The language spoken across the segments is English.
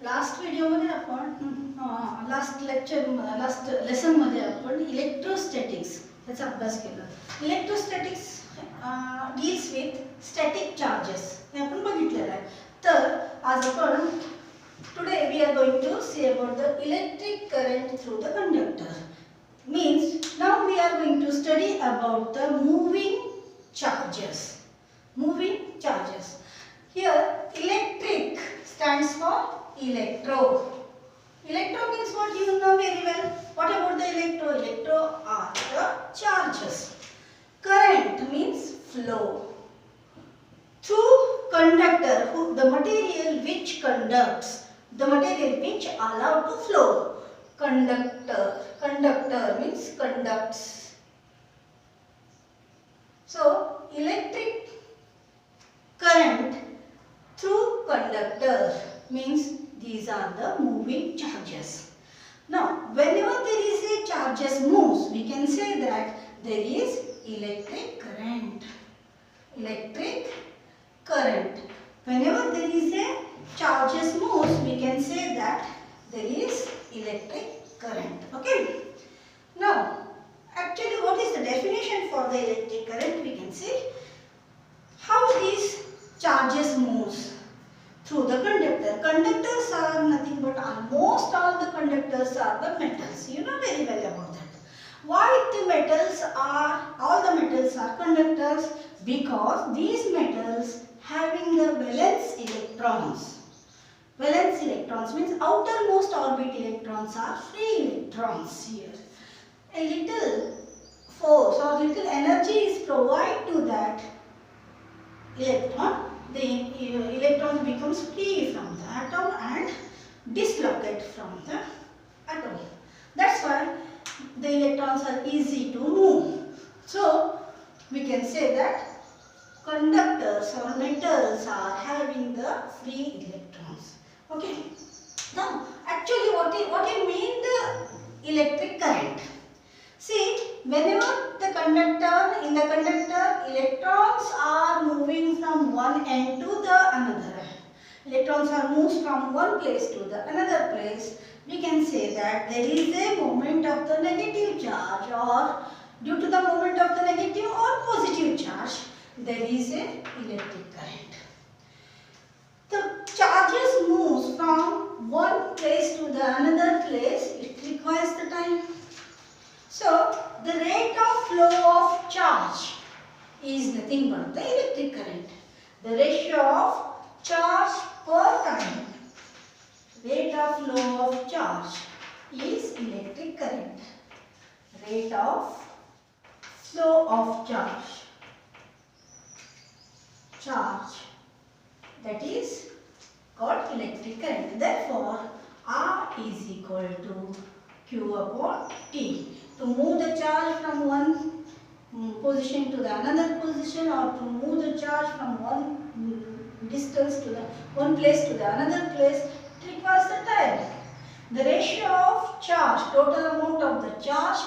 Last व्हिडिओमध्ये आपण last लेसनमध्ये आपण इलेक्ट्रोस्टॅटिक्स याचा अभ्यास केला. Electrostatics deals with static charges हे आपण बघितलेलं आहे. तर आज आपण today we are going to see about the electric current through the conductor. Means now we are going to study about the moving charges. Moving charges. Here electric stands for electro. Electro means what you know very well. What about the electro? Electro are the charges. Current means flow. Through conductor, the material which conducts, the material which allow to flow. Conductor means conducts. So electric current through conductor means these are the moving charges. Now whenever there is a charges moves, we can say that there is electric current. Electric current. Whenever there is a charges moves, we can say that there is electric current. Okay. Now actually what is the definition for the electric current? We can see how these charges moves through the conductor. Conductors are nothing but almost all the conductors are the metals. You know very well about that. Why the metals are, all the metals are conductors? Because these metals having the valence electrons. Valence electrons means outermost orbit electrons are free electrons here. A little force or little energy is provided to that electron. The electron becomes free from the atom and dislocate from the atom. That's why the electrons are easy to move. So we can say that conductors or metals are having the free electrons. Okay. Now actually what it mean the electric current? See, whenever in the conductor electrons are moving from one end to the another. Electrons are moved from one place to the another place. We can say that there is a moment of the negative charge, or due to the moment of the negative or positive charge, there is a electric current. The charges moves from one place to the another place. It requires the time. So the rate of flow of charge is nothing but the electric current. The ratio of charge per time, rate of flow of charge is electric current. Rate of flow of charge, that is called electric current. Therefore R is equal to Q upon T. To move the charge from one position to the another position, or to move the charge from one distance to the one place to the another place, it requires the time. The ratio of charge, total amount of the charge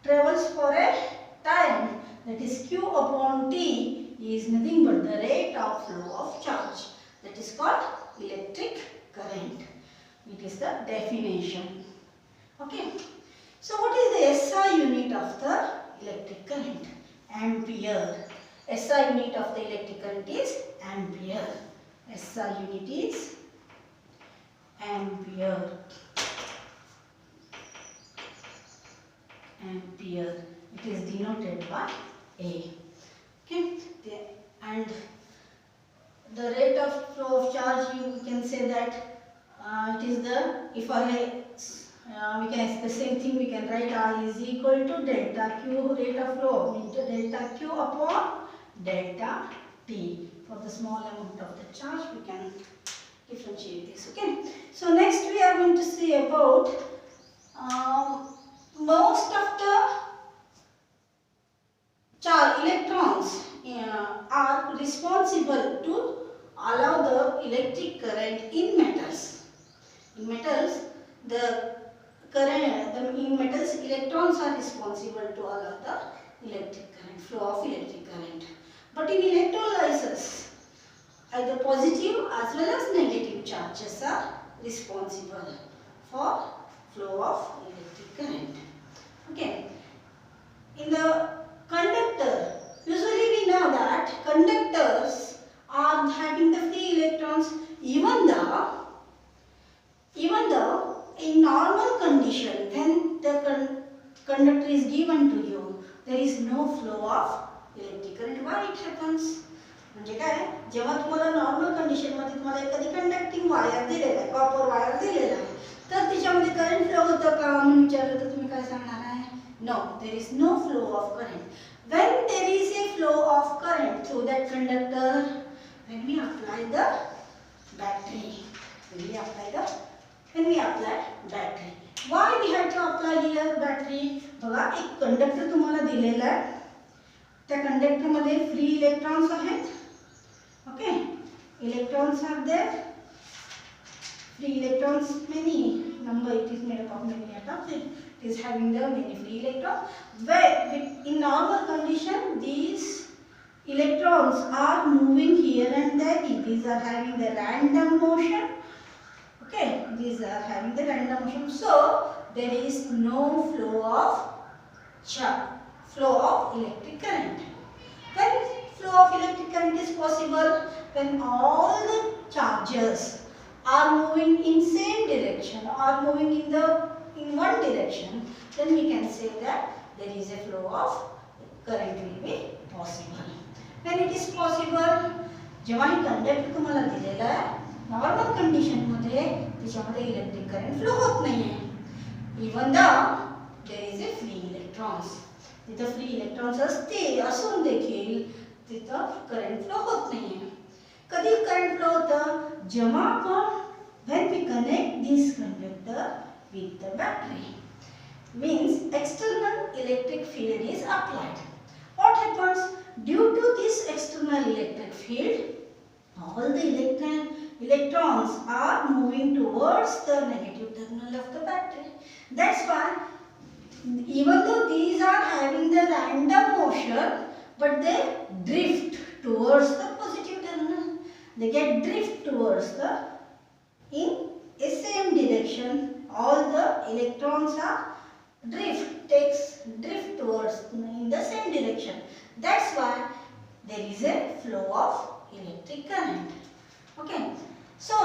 travels for a time, that is Q upon T, is nothing but the rate of flow of charge. That is called electric current. It is the definition. Okay. So what is the SI unit of the electric current? Ampere. SI unit of the electric current is ampere. SI unit is ampere. Ampere. It is denoted by A. Okay. And the rate of flow of charge, you can say that it is the, if we can, the same thing we can write R is equal to delta Q, rate of flow, into delta Q upon delta T. For the small amount of the charge, we can differentiate this. Okay. So next we are going to see about most of the electrons are responsible to allow the electric current in metals. In metals, in metals, electrons are responsible to allow the electric current, flow of electric current. But in electrolysis, either positive as well as negative charges are responsible for flow of electric current. Okay. In the conductor, usually we know that conductors are having the free electrons, even though in normal condition when the conductor is given to you, there is no flow of electric current. Why it happens? म्हणजे काय, जेव्हा तुम्हाला normal condition मध्ये तुम्हाला एखादी conducting wire दिलेला आहे, copper wire दिलेला आहे, तर त्याच्यामध्ये करंट फ्लो होतं का म्हणून विचारलं तर तुम्ही काय सांगणार आहे? No, there is no flow of current. When there is a flow of current through that conductor, when we apply the battery, why we have to apply here battery? बघा, एक कंडक्टर तुम्हाला दिलेला आहे, त्या कंडक्टर मध्ये free electrons आहेत. Okay, electrons are there. Free electrons, many number, it is made up of many atoms. It is having the many free electrons. Where in normal condition these electrons are moving here and there. These are having the random motion. Okay, these are having the random motion. So there is no flow of electric current. When flow of electric current is possible, when all the charges are moving in same direction or moving in one direction, then we can say that there is a flow of current will be possible. When it is possible, जेव्हा ही conductor तुम्हाला दिलेला आहे, normal condition मध्ये त्याच्यामध्ये electric current flow होत नाहीये, even the there is a free electrons. तिथे free electrons असते असून देखील तिथं करंट फ्लो होत नाहीये. कधी करंट फ्लो होतं? जेव्हा आपण when we connect this conductor with the battery, means external electric field is applied. What happens? Due to this external electric field, all the electrons are moving towards the negative terminal of the battery. That's why even though these are having the random motion, but they drift towards the positive terminal. They get drift towards the in a same direction. All the electrons are drift towards in the same direction. That's why there is a flow of electric current. Okay, so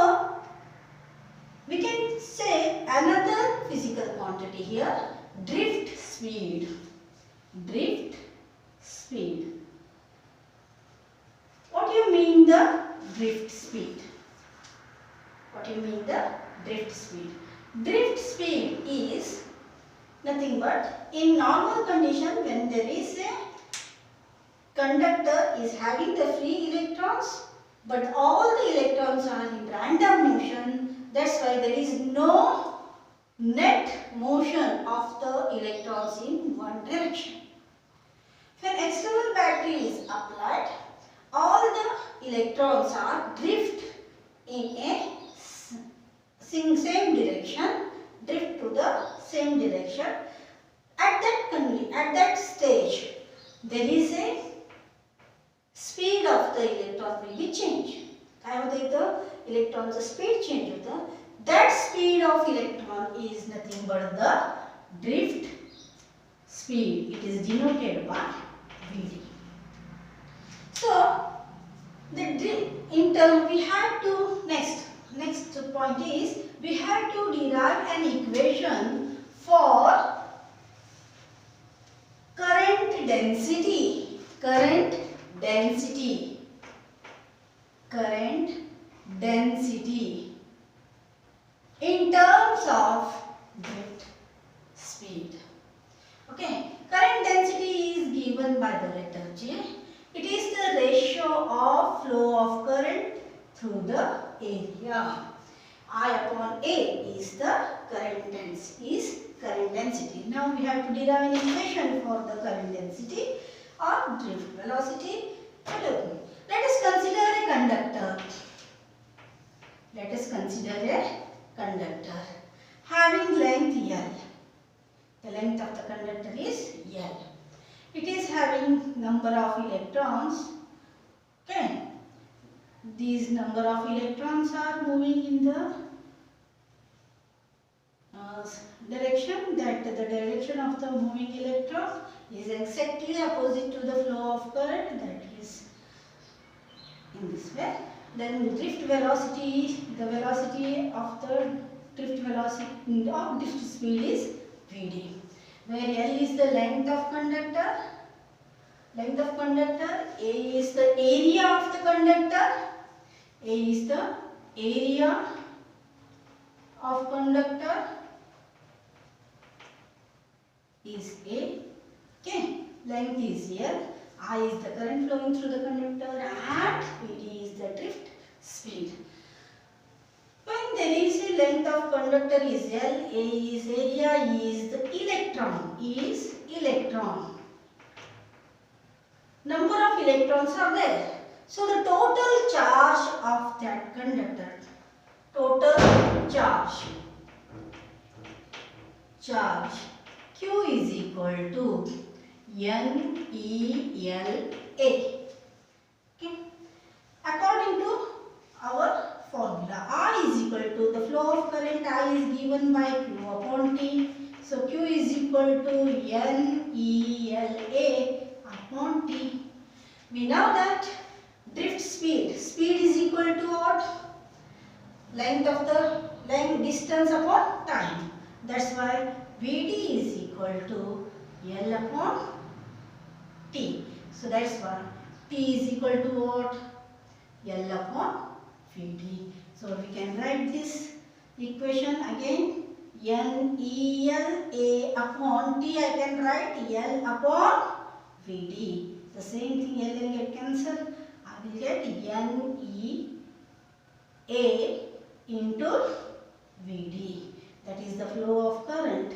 we can say another physical quantity here, drift speed. What do you mean the drift speed? Drift speed is nothing but in normal condition when there is a conductor is having the free electrons, but all the electrons are in random motion. That's why there is no net motion of the electrons in one direction. When external battery is applied, all the electrons are drift in a same direction, drift to the same direction. At that stage, there is a speed of the electron will be changed. काय होतं इथं? इलेक्ट्रॉनचं speed change होतं. That speed of electron is nothing but the drift speed. It is denoted by Vd. So we have to next point is we have to derive an equation for current density in terms of drift speed. Okay, current density is given by the letter J. It is the ratio of flow of current through the area. I upon A is the current density. Now we have to derive an equation for the current density or drift velocity. Let us consider a conductor. Having length L. The length of the conductor is L. It is having number of electrons. Okay. these number of electrons are moving in the direction, that the direction of the moving electron is exactly opposite to the flow of current, that is in this way. Then the drift velocity, the velocity of the drift velocity of drift speed is Vd, where L is the length of conductor. Length of conductor, A is the area of the conductor. A is the area of conductor is A. Okay, length is L. I is the current flowing through the conductor and Vd is the drift speed. When there is a length of conductor is L, A is area, E is the electron, Number of electrons are there. So the total charge of that conductor, charge Q is equal to NELA. Okay. According to our formula, I is equal to the flow of current I is given by Q upon T. So Q is equal to NELA upon T. We know that drift speed is equal to what? Distance upon time. That's why Vd is equal to L upon T. So that's why T is equal to what? L upon Vd. So we can write this equation again. NELA upon T, I can write L upon Vd. The same thing, L will get cancelled. I will get NEA into Vd. That is the flow of current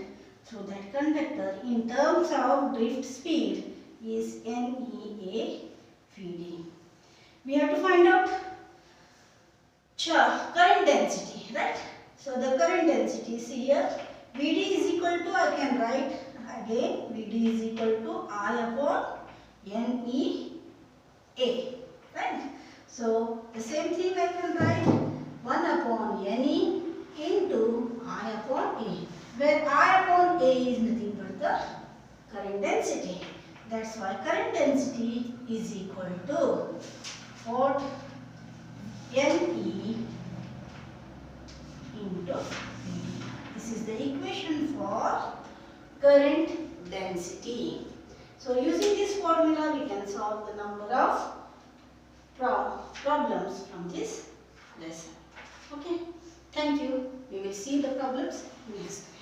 through that conductor in terms of drift speed is NEA Vd. We have to find out current density, right? So the current density is here. Vd is equal to, I can write again, Vd is equal to I upon NEA, right? So the same thing I can write 1 upon Ne into I upon A, where I upon A is nothing but the current density. That's why current density is equal to what? Ne into Vd. This is the equation for current density. So using this formula we can solve the number of problems from this lesson. Okay, thank you. We will see the problems next time.